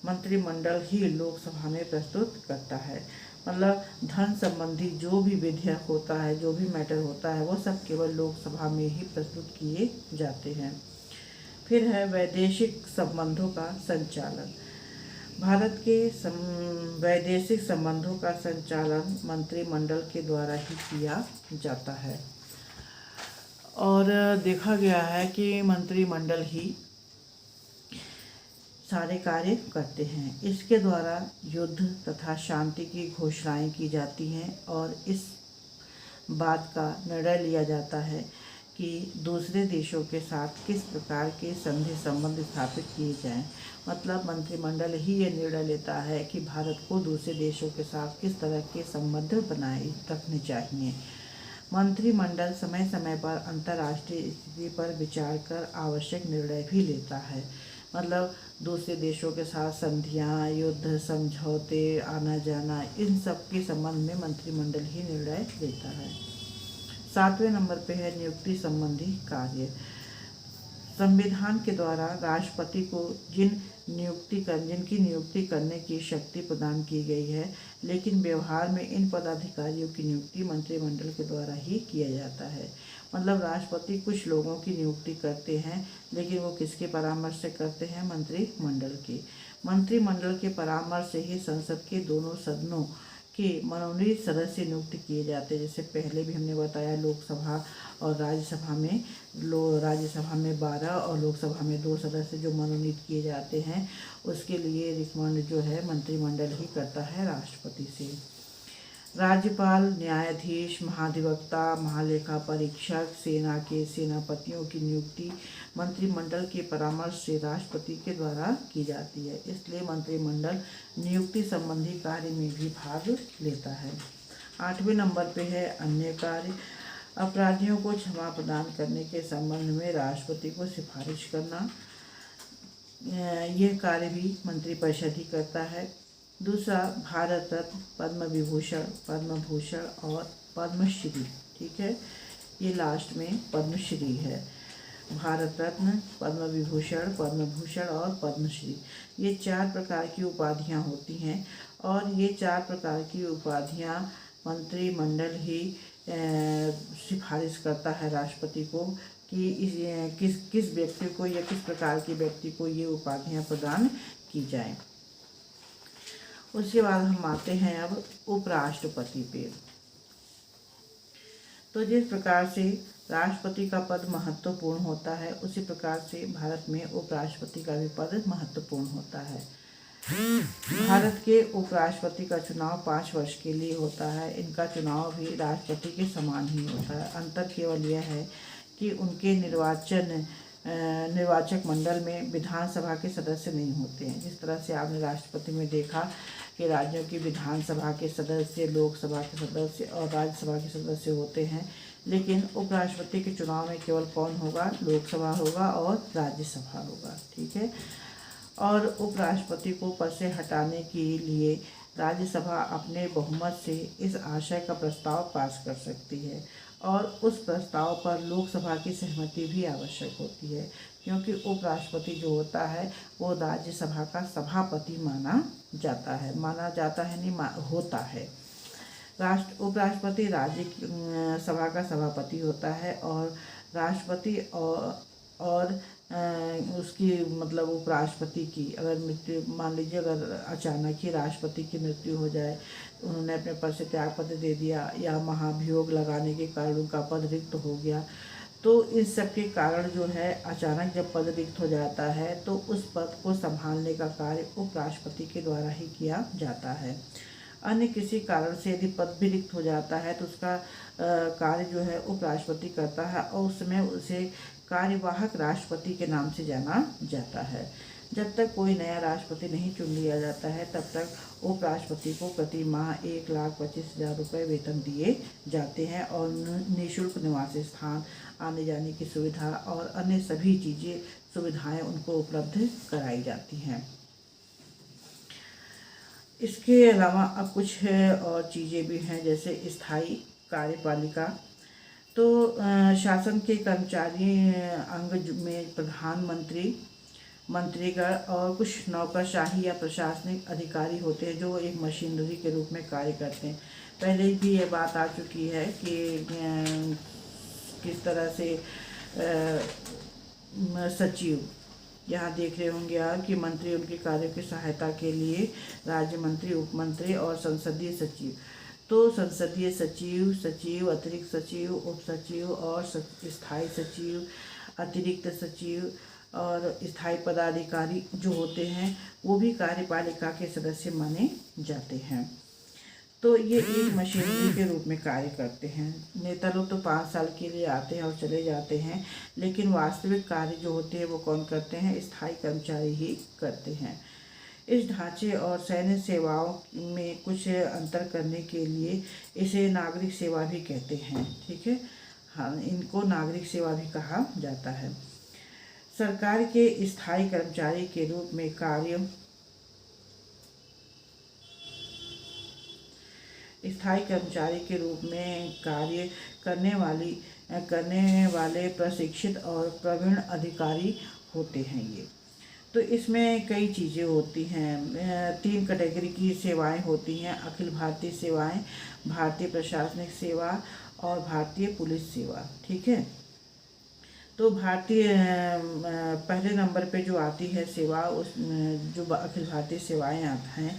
मंत्रिमंडल ही लोकसभा में प्रस्तुत करता है। मतलब धन संबंधी जो भी विधेयक होता है, जो भी मैटर होता है, वो सब केवल लोकसभा में ही प्रस्तुत किए जाते हैं। फिर है वैदेशिक संबंधों का संचालन। भारत के वैदेशिक संबंधों का संचालन मंत्रिमंडल के द्वारा ही किया जाता है और देखा गया है कि मंत्रिमंडल ही सारे कार्य करते हैं। इसके द्वारा युद्ध तथा शांति की घोषणाएं की जाती हैं और इस बात का निर्णय लिया जाता है कि दूसरे देशों के साथ किस प्रकार के संधि संबंध स्थापित किए जाएं। मतलब मंत्रिमंडल ही ये निर्णय लेता है कि भारत को दूसरे देशों के साथ किस तरह के संबंध बनाए रखने चाहिए। मंत्रिमंडल समय समय पर अंतर्राष्ट्रीय स्थिति पर विचार कर आवश्यक निर्णय भी लेता है। मतलब दूसरे देशों के साथ संधियाँ, युद्ध, समझौते, आना जाना, इन सब के संबंध में मंत्रिमंडल ही निर्णय लेता है। 7वें नंबर पे है नियुक्ति संबंधी कार्य। संविधान के द्वारा राष्ट्रपति को जिनकी नियुक्ति करने की शक्ति प्रदान की गई है, लेकिन व्यवहार में इन पदाधिकारियों की नियुक्ति मंत्रिमंडल के द्वारा ही किया जाता है। मतलब राष्ट्रपति कुछ लोगों की नियुक्ति करते हैं, लेकिन वो किसके परामर्श से करते हैं? मंत्रिमंडल के। मंत्रिमंडल के परामर्श से ही संसद के दोनों सदनों के मनोनीत सदस्य नियुक्त किए जाते हैं। जैसे पहले भी हमने बताया, लोकसभा और राज्यसभा में 12 और लोकसभा में 2 सदस्य जो मनोनीत किए जाते हैं, उसके लिए रिकमेंड जो है मंत्रिमंडल ही करता है राष्ट्रपति से। राज्यपाल, न्यायाधीश, महाधिवक्ता, महालेखा परीक्षक, सेना के सेनापतियों की नियुक्ति मंत्रिमंडल के परामर्श से राष्ट्रपति के द्वारा की जाती है। इसलिए मंत्रिमंडल नियुक्ति संबंधी कार्य में भी भाग लेता है। 8वें नंबर पे है अन्य कार्य। अपराधियों को क्षमा प्रदान करने के संबंध में राष्ट्रपति को सिफारिश करना, यह कार्य भी मंत्रिपरिषद ही करता है। दूसरा, भारत रत्न, पद्म विभूषण, पद्म भूषण और पद्मश्री। ठीक है, ये लास्ट में पद्मश्री है। भारत रत्न, पद्म विभूषण, पद्म भूषण और पद्मश्री, ये 4 प्रकार की उपाधियां होती हैं और ये 4 प्रकार की उपाधियां मंत्रिमंडल ही सिफारिश करता है राष्ट्रपति को कि किस व्यक्ति को या किस प्रकार के व्यक्ति को ये उपाधियां प्रदान की जाएं। उसके बाद हम आते हैं अब उपराष्ट्रपति पे। तो जिस प्रकार से राष्ट्रपति का पद महत्वपूर्ण होता है, उसी प्रकार से भारत में उपराष्ट्रपति का भी पद महत्वपूर्ण होता है। भारत के उपराष्ट्रपति का चुनाव 5 वर्ष के लिए होता है। इनका चुनाव भी राष्ट्रपति के समान ही होता है। अंतर केवल यह है कि उनके निर्वाचक मंडल में विधानसभा के सदस्य नहीं होते हैं। जिस तरह से आपने राष्ट्रपति में देखा कि राज्यों की विधानसभा के सदस्य, लोकसभा के सदस्य और राज्यसभा के सदस्य होते हैं, लेकिन उपराष्ट्रपति के चुनाव में केवल कौन होगा? लोकसभा होगा और राज्यसभा होगा। ठीक है, और उपराष्ट्रपति को पद से हटाने के लिए राज्यसभा अपने बहुमत से इस आशय का प्रस्ताव पास कर सकती है और उस प्रस्ताव पर लोकसभा की सहमति भी आवश्यक होती है, क्योंकि उपराष्ट्रपति जो होता है वो राज्यसभा का सभापति माना जाता है होता है। उपराष्ट्रपति राज्य सभा का सभापति होता है और राष्ट्रपति और उसकी मतलब उपराष्ट्रपति की अगर मृत्यु, मान लीजिए अगर अचानक ही राष्ट्रपति की मृत्यु हो जाए, उन्होंने अपने पद से त्याग पत्र दे दिया या महाभियोग लगाने के कारण उनका पद रिक्त हो गया, तो इन सब के कारण जो है अचानक जब पद रिक्त हो जाता है तो उस पद को संभालने का कार्य उपराष्ट्रपति के द्वारा ही किया जाता है। अन्य किसी कारण से यदि पद भी रिक्त हो जाता है तो उसका कार्य जो है उपराष्ट्रपति करता है और उस समय उसे कार्यवाहक राष्ट्रपति के नाम से जाना जाता है। जब तक कोई नया राष्ट्रपति नहीं चुन लिया जाता है तब तक उपराष्ट्रपति को प्रति माह 1,25,000 रुपये वेतन दिए जाते हैं और निःशुल्क निवास स्थान, आने जाने की सुविधा और अन्य सभी सुविधाएं उनको उपलब्ध कराई जाती हैं। इसके अलावा अब कुछ और चीज़ें भी हैं, जैसे स्थायी कार्यपालिका। तो शासन के कर्मचारी अंग में प्रधानमंत्री, मंत्रीगण और कुछ नौकरशाही या प्रशासनिक अधिकारी होते हैं जो एक मशीनरी के रूप में कार्य करते हैं। पहले भी ये बात आ चुकी है कि किस तरह से सचिव, यहाँ देख रहे होंगे आप कि मंत्री उनके कार्यों की सहायता के लिए राज्य मंत्री, उप मंत्री और संसदीय सचिव। तो संसदीय सचिव, अतिरिक्त सचिव, उप सचिव और स्थायी सचिव, अतिरिक्त सचिव और स्थायी पदाधिकारी जो होते हैं वो भी कार्यपालिका के सदस्य माने जाते हैं। तो ये एक मशीनरी के रूप में कार्य करते हैं। नेता लोग तो 5 साल के लिए आते हैं और चले जाते हैं, लेकिन वास्तविक कार्य जो होते हैं वो कौन करते हैं? स्थायी कर्मचारी ही करते हैं। इस ढांचे और सैन्य सेवाओं में कुछ अंतर करने के लिए इसे नागरिक सेवा भी कहते हैं। ठीक है, हाँ, इनको नागरिक सेवा भी कहा जाता है। सरकार के स्थायी कर्मचारी के रूप में कार्य करने वाली करने वाले प्रशिक्षित और प्रवीण अधिकारी होते हैं ये। तो इसमें कई चीज़ें होती हैं। 3 कैटेगरी की सेवाएं होती हैं: अखिल भारतीय सेवाएं, भारतीय प्रशासनिक सेवा और भारतीय पुलिस सेवा। ठीक है। तो भारतीय पहले नंबर पे जो आती है सेवा, उस जो अखिल भारतीय सेवाएं आता हैं,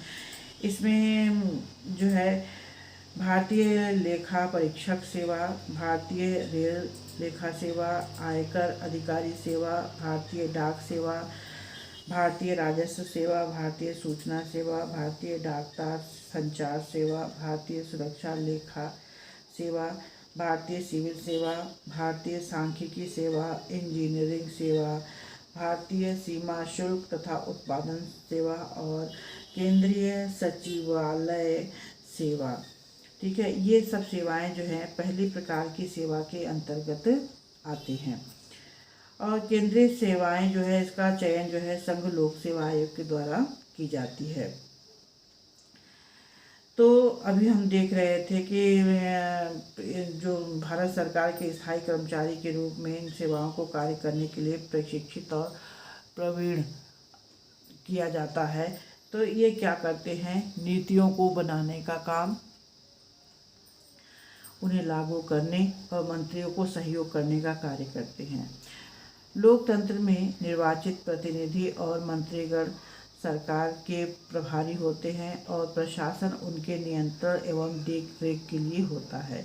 इसमें जो है भारतीय लेखा परीक्षक सेवा, भारतीय रेल लेखा सेवा, आयकर अधिकारी सेवा, भारतीय डाक सेवा, भारतीय राजस्व सेवा, भारतीय सूचना सेवा, भारतीय डाकतार संचार सेवा, भारतीय सुरक्षा लेखा सेवा, भारतीय सिविल सेवा, भारतीय सांख्यिकी सेवा, इंजीनियरिंग सेवा, भारतीय सीमा शुल्क तथा उत्पादन सेवा और केंद्रीय सचिवालय सेवा। ठीक है। ये सब सेवाएं जो हैं पहली प्रकार की सेवा के अंतर्गत आती हैं। और केंद्रीय सेवाएं जो है, इसका चयन जो है संघ लोक सेवा आयोग के द्वारा की जाती है। तो अभी हम देख रहे थे कि जो भारत सरकार के स्थायी कर्मचारी के रूप में इन सेवाओं को कार्य करने के लिए प्रशिक्षित और प्रवीण किया जाता है। तो ये क्या करते हैं? नीतियों को बनाने का काम, उन्हें लागू करने और मंत्रियों को सहयोग करने का कार्य करते हैं। लोकतंत्र में निर्वाचित प्रतिनिधि और मंत्रीगण सरकार के प्रभारी होते हैं और प्रशासन उनके नियंत्रण एवं देखरेख के लिए होता है।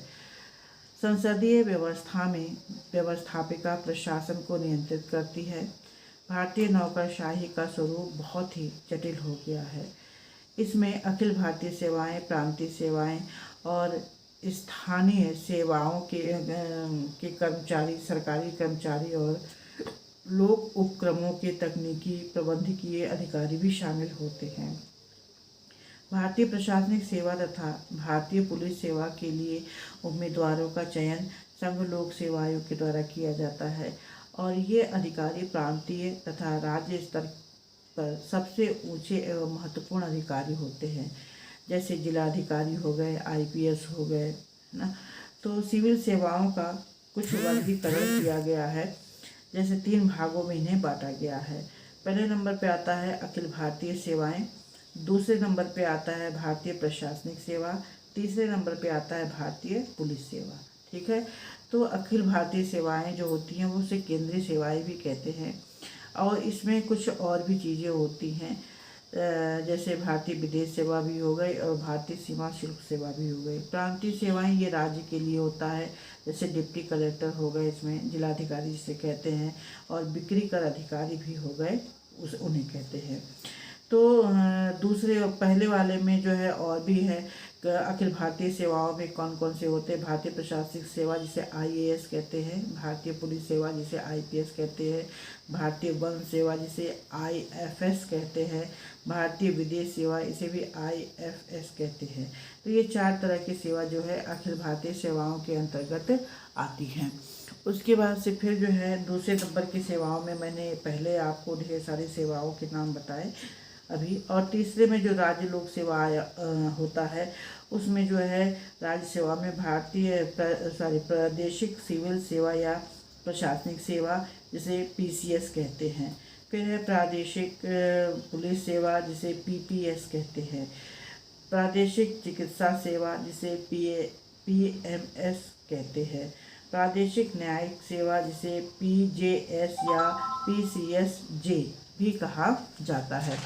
संसदीय व्यवस्था में व्यवस्थापिका प्रशासन को नियंत्रित करती है। भारतीय नौकरशाही का स्वरूप बहुत ही जटिल हो गया है। इसमें अखिल भारतीय सेवाएं, प्रांतीय सेवाएं और स्थानीय सेवाओं के कर्मचारी, सरकारी कर्मचारी और लोक उपक्रमों के तकनीकी प्रबंधकीय अधिकारी भी शामिल होते हैं। भारतीय प्रशासनिक सेवा तथा भारतीय पुलिस सेवा के लिए उम्मीदवारों का चयन संघ लोक सेवा आयोग के द्वारा किया जाता है और ये अधिकारी प्रांतीय तथा राज्य स्तर पर सबसे ऊंचे एवं महत्वपूर्ण अधिकारी होते हैं। जैसे जिलाधिकारी हो गए, IPS हो गए, है ना। तो सिविल सेवाओं का कुछ वर्गीकरण किया गया है। जैसे 3 भागों में इन्हें बांटा गया है। पहले नंबर पे आता है अखिल भारतीय सेवाएं, दूसरे नंबर पे आता है भारतीय प्रशासनिक सेवा, तीसरे नंबर पे आता है भारतीय पुलिस सेवा। ठीक है। तो अखिल भारतीय सेवाएं जो होती हैं वो उसे केंद्रीय सेवाएं भी कहते हैं। और इसमें कुछ और भी चीज़ें होती हैं, जैसे भारतीय विदेश सेवा भी हो गई और भारतीय सीमा शुल्क सेवा भी हो गई। प्रांतीय सेवाएं ये राज्य के लिए होता है, जैसे डिप्टी कलेक्टर हो गए, इसमें जिलाधिकारी जिसे कहते हैं, और बिक्री कर अधिकारी भी हो गए, उन्हें कहते हैं। तो दूसरे पहले वाले में जो है और भी है अखिल भारतीय सेवाओं में कौन कौन से होते हैं। भारतीय प्रशासनिक सेवा जिसे IAS कहते हैं, भारतीय पुलिस सेवा जिसे IPS कहते हैं, भारतीय वन सेवा जिसे IFS कहते हैं, भारतीय विदेश सेवा इसे भी IFS कहते हैं। तो ये 4 तरह की सेवा जो है अखिल भारतीय सेवाओं के अंतर्गत आती हैं। उसके बाद से फिर जो है दूसरे नंबर की सेवाओं में मैंने पहले आपको ढेर सारी सेवाओं के नाम बताए अभी। और तीसरे में जो राज्य लोक सेवा होता है, उसमें जो है राज्य सेवा में प्रादेशिक सिविल सेवा या प्रशासनिक सेवा जिसे PCS कहते हैं। फिर है प्रादेशिक पुलिस सेवा जिसे PPS कहते हैं। प्रादेशिक चिकित्सा सेवा जिसे PMS कहते हैं। प्रादेशिक न्यायिक सेवा जिसे PJS या PCSJ भी कहा जाता है।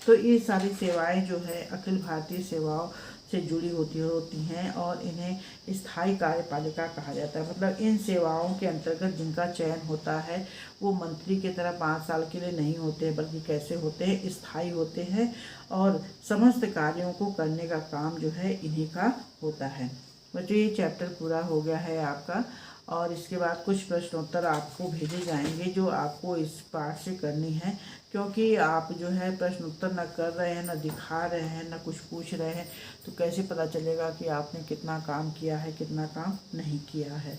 तो ये सारी सेवाएं जो है अखिल भारतीय सेवाओं से जुड़ी होती हैं और इन्हें स्थायी कार्यपालिका कहा जाता है। मतलब इन सेवाओं के अंतर्गत जिनका चयन होता है वो मंत्री की तरह 5 साल के लिए नहीं होते, बल्कि कैसे होते हैं, स्थायी होते हैं और समस्त कार्यों को करने का काम जो है इन्हीं का होता है। बच्चों ये चैप्टर पूरा हो गया है आपका, और इसके बाद कुछ प्रश्नोत्तर आपको भेजे जाएंगे जो आपको इस पाठ से करनी है, क्योंकि आप जो है प्रश्नोत्तर न कर रहे हैं, न दिखा रहे हैं, न कुछ पूछ रहे हैं, तो कैसे पता चलेगा कि आपने कितना काम किया है, कितना काम नहीं किया है।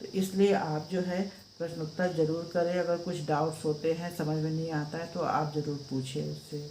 तो इसलिए आप जो है प्रश्नोत्तर ज़रूर करें। अगर कुछ डाउट्स होते हैं, समझ में नहीं आता है, तो आप ज़रूर पूछिए उससे।